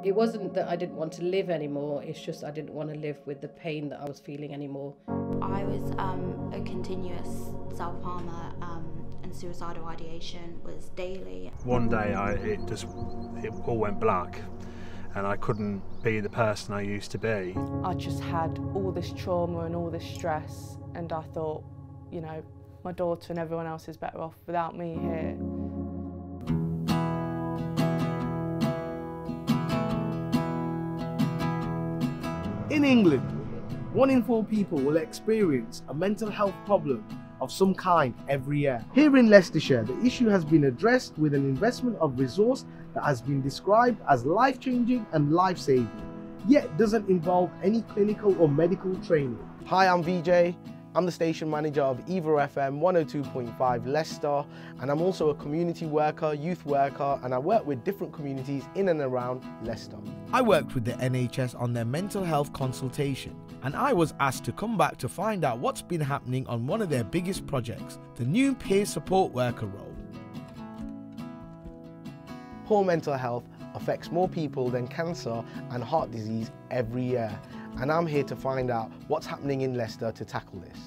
It wasn't that I didn't want to live anymore, it's just I didn't want to live with the pain that I was feeling anymore. I was a continuous self-harmer, and suicidal ideation was daily. One day it all went black and I couldn't be the person I used to be. I just had all this trauma and all this stress, and I thought, you know, my daughter and everyone else is better off without me here. In England, 1 in 4 people will experience a mental health problem of some kind every year. Here in Leicestershire, the issue has been addressed with an investment of resource that has been described as life-changing and life-saving, yet doesn't involve any clinical or medical training. Hi, I'm VJ. I'm the station manager of Eva FM 102.5 Leicester, and I'm also a community worker, youth worker, and I work with different communities in and around Leicester. I worked with the NHS on their mental health consultation, and I was asked to come back to find out what's been happening on one of their biggest projects, the new peer support worker role. Poor mental health affects more people than cancer and heart disease every year, and I'm here to find out what's happening in Leicester to tackle this.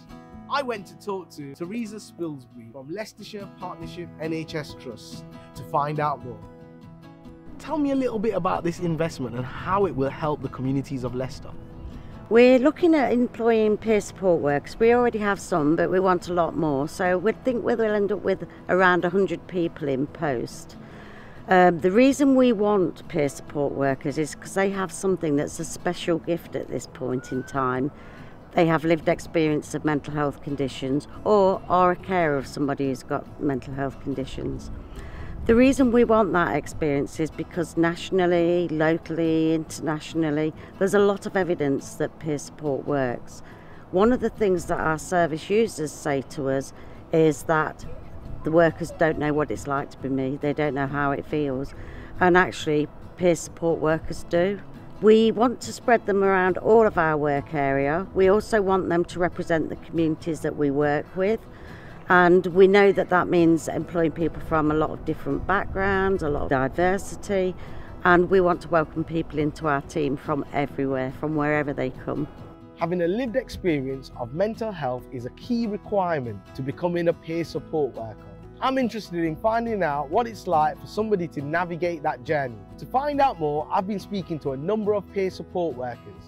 I went to talk to Teresa Spilsbury from Leicestershire Partnership NHS Trust to find out more. Tell me a little bit about this investment and how it will help the communities of Leicester. We're looking at employing peer support workers. We already have some, but we want a lot more. So we think we'll end up with around 100 people in post. The reason we want peer support workers is because they have something that's a special gift at this point in time. They have lived experience of mental health conditions or are a carer of somebody who's got mental health conditions. The reason we want that experience is because nationally, locally, internationally, there's a lot of evidence that peer support works. One of the things that our service users say to us is that the workers don't know what it's like to be me, they don't know how it feels, and actually peer support workers do. We want to spread them around all of our work area. We also want them to represent the communities that we work with, and we know that that means employing people from a lot of different backgrounds, a lot of diversity, and we want to welcome people into our team from everywhere, from wherever they come. Having a lived experience of mental health is a key requirement to becoming a peer support worker. I'm interested in finding out what it's like for somebody to navigate that journey. To find out more, I've been speaking to a number of peer support workers.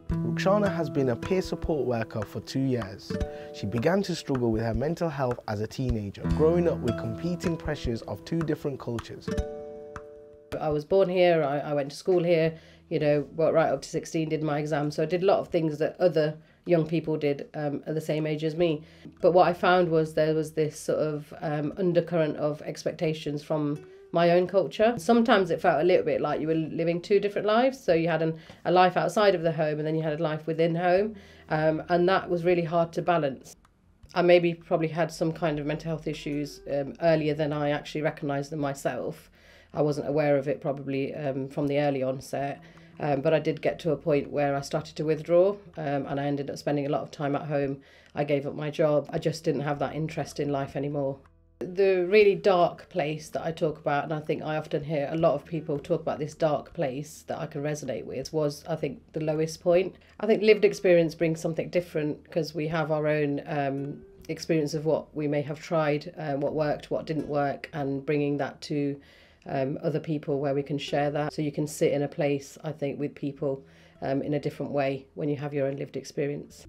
Ruxana has been a peer support worker for 2 years. She began to struggle with her mental health as a teenager, growing up with competing pressures of 2 different cultures. I was born here, I went to school here, you know, right up to 16, did my exams, so I did a lot of things that other young people did at the same age as me. But what I found was there was this sort of undercurrent of expectations from my own culture. Sometimes it felt a little bit like you were living 2 different lives. So you had a life outside of the home and then you had a life within home. And that was really hard to balance. I probably had some kind of mental health issues earlier than I actually recognised them myself. I wasn't aware of it probably from the early onset. But I did get to a point where I started to withdraw and I ended up spending a lot of time at home. I gave up my job. I just didn't have that interest in life anymore. The really dark place that I talk about, and I think I often hear a lot of people talk about this dark place that I can resonate with, was I think the lowest point. I think lived experience brings something different because we have our own experience of what we may have tried, what worked, what didn't work, and bringing that to other people where we can share that. So you can sit in a place, I think, with people in a different way when you have your own lived experience.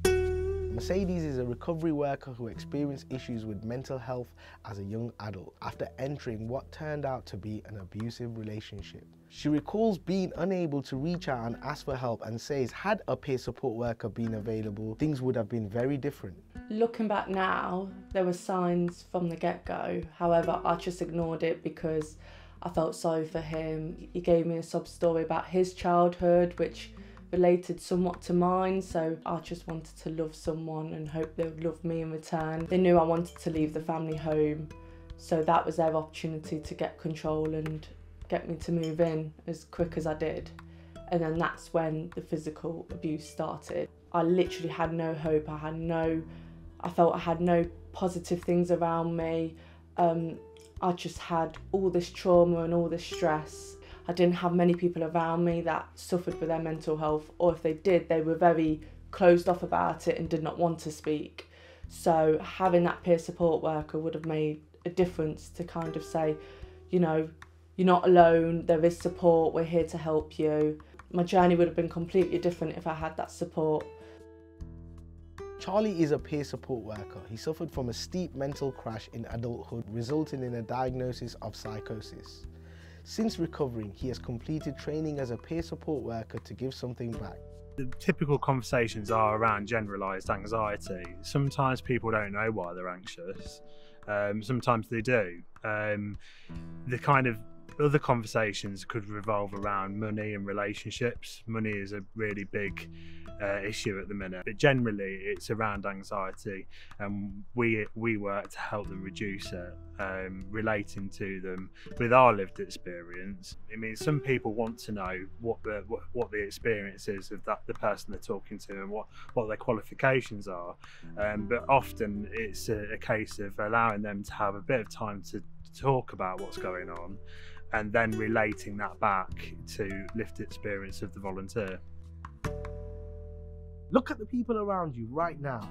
Mercedes is a recovery worker who experienced issues with mental health as a young adult after entering what turned out to be an abusive relationship. She recalls being unable to reach out and ask for help and says had a peer support worker been available, things would have been very different. Looking back now, there were signs from the get-go. However, I just ignored it because I felt sorry for him. He gave me a sob story about his childhood, which related somewhat to mine, so I just wanted to love someone and hope they would love me in return. They knew I wanted to leave the family home, so that was their opportunity to get control and get me to move in as quick as I did. And then that's when the physical abuse started. I literally had no hope. I felt I had no positive things around me. I just had all this trauma and all this stress. I didn't have many people around me that suffered with their mental health, or if they did, they were very closed off about it and did not want to speak. So having that peer support worker would have made a difference to kind of say, you know, you're not alone, there is support, we're here to help you. My journey would have been completely different if I had that support. Charlie is a peer support worker. He suffered from a steep mental crash in adulthood, resulting in a diagnosis of psychosis. Since recovering, he has completed training as a peer support worker to give something back. The typical conversations are around generalised anxiety. Sometimes people don't know why they're anxious, sometimes they do. The kind of other conversations could revolve around money and relationships. Money is a really big issue at the minute, but generally it's around anxiety, and we work to help them reduce it, relating to them with our lived experience. I mean, some people want to know what the experience is of the person they're talking to and what their qualifications are, but often it's a case of allowing them to have a bit of time to talk about what's going on, and then relating that back to lived experience of the volunteer. Look at the people around you right now.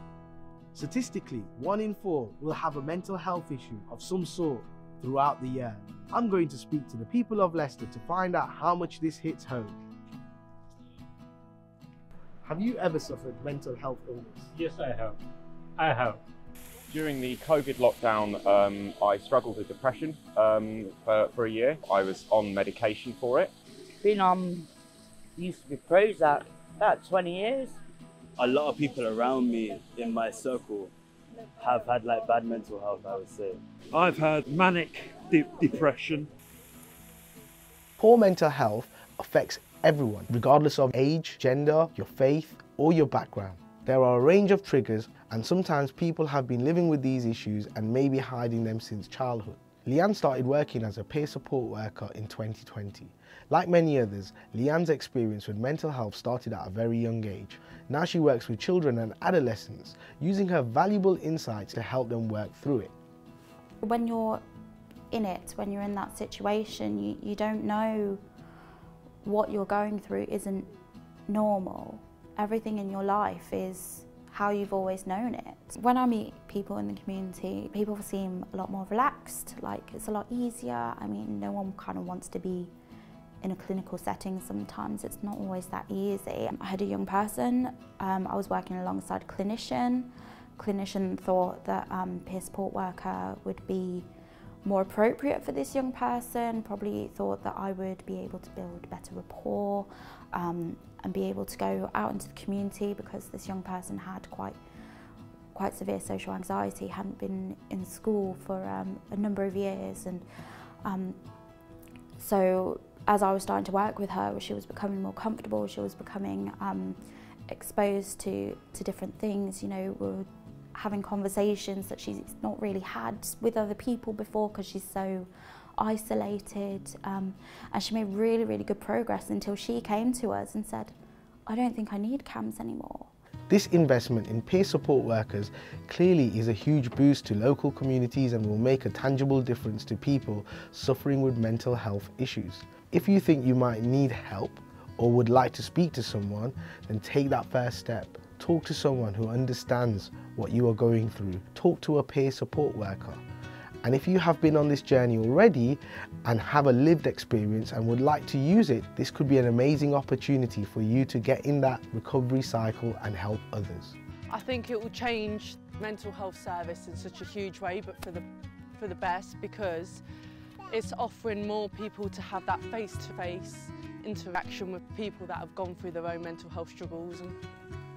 Statistically, 1 in 4 will have a mental health issue of some sort throughout the year. I'm going to speak to the people of Leicester to find out how much this hits home. Have you ever suffered mental health illness? Yes, I have. During the COVID lockdown, I struggled with depression for a year. I was on medication for it. Been on, used to be Prozac, about 20 years. A lot of people around me in my circle have had like bad mental health, I would say. I've had manic depression. Poor mental health affects everyone, regardless of age, gender, your faith, or your background. There are a range of triggers, and sometimes people have been living with these issues and maybe hiding them since childhood. Leanne started working as a peer support worker in 2020. Like many others, Leanne's experience with mental health started at a very young age. Now she works with children and adolescents, using her valuable insights to help them work through it. When you're in it, when you're in that situation, you don't know what you're going through isn't normal. Everything in your life is how you've always known it. When I meet people in the community, people seem a lot more relaxed, like it's a lot easier. I mean, no one kind of wants to be in a clinical setting. Sometimes it's not always that easy. I had a young person, I was working alongside a clinician. Clinician thought that peer support worker would be more appropriate for this young person, probably thought that I would be able to build better rapport and be able to go out into the community, because this young person had quite severe social anxiety, hadn't been in school for a number of years, and so as I was starting to work with her, she was becoming more comfortable, she was becoming exposed to different things. You know, we were having conversations that she's not really had with other people before because she's so isolated, and she made really, really good progress until she came to us and said, I don't think I need CAMS anymore. This investment in peer support workers clearly is a huge boost to local communities and will make a tangible difference to people suffering with mental health issues. If you think you might need help or would like to speak to someone, then take that first step. Talk to someone who understands what you are going through. Talk to a peer support worker. And if you have been on this journey already and have a lived experience and would like to use it, this could be an amazing opportunity for you to get in that recovery cycle and help others. I think it will change mental health service in such a huge way, but for the best, because it's offering more people to have that face-to-face interaction with people that have gone through their own mental health struggles and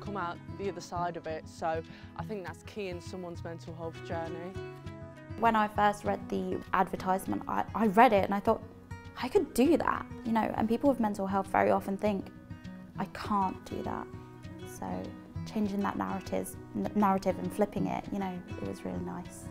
come out the other side of it. So I think that's key in someone's mental health journey. When I first read the advertisement, I read it and I thought, I could do that, you know, and people with mental health very often think, I can't do that. So changing that narrative and flipping it, you know, it was really nice.